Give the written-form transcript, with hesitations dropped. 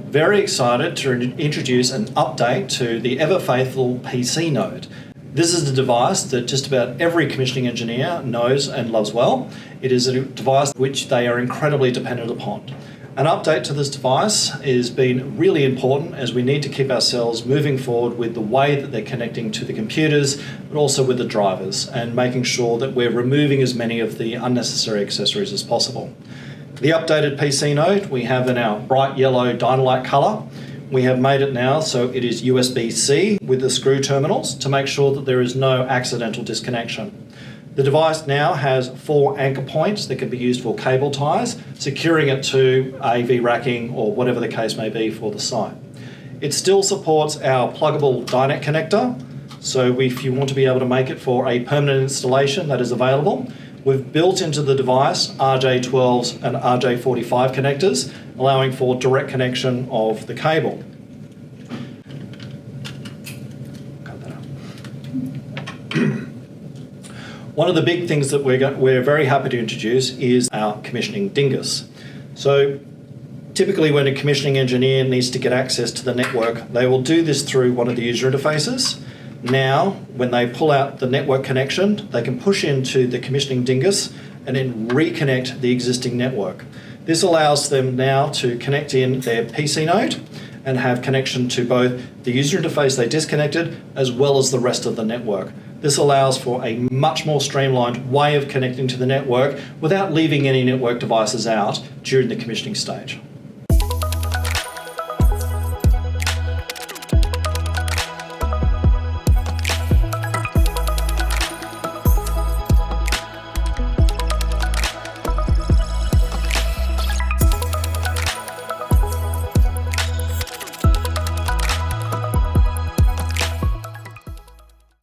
very excited to introduce an update to the ever-faithful PC node. This is a device that just about every commissioning engineer knows and loves well. It is a device which they are incredibly dependent upon. An update to this device has been really important as we need to keep ourselves moving forward with the way that they're connecting to the computers, but also with the drivers, and making sure that we're removing as many of the unnecessary accessories as possible. The updated PC node we have in our bright yellow Dynalite colour. We have made it now so it is USB-C with the screw terminals to make sure that there is no accidental disconnection. The device now has 4 anchor points that can be used for cable ties, securing it to AV racking or whatever the case may be for the site. It still supports our pluggable DyNet connector, so if you want to be able to make it for a permanent installation, that is available. We've built into the device RJ12s and RJ45 connectors, allowing for direct connection of the cable. Cut that out. One of the big things that we're very happy to introduce is our commissioning dingus. So typically when a commissioning engineer needs to get access to the network, they will do this through one of the user interfaces. Now, when they pull out the network connection, they can push into the commissioning dingus and then reconnect the existing network. This allows them now to connect in their PC node and have connection to both the user interface they disconnected as well as the rest of the network. This allows for a much more streamlined way of connecting to the network without leaving any network devices out during the commissioning stage.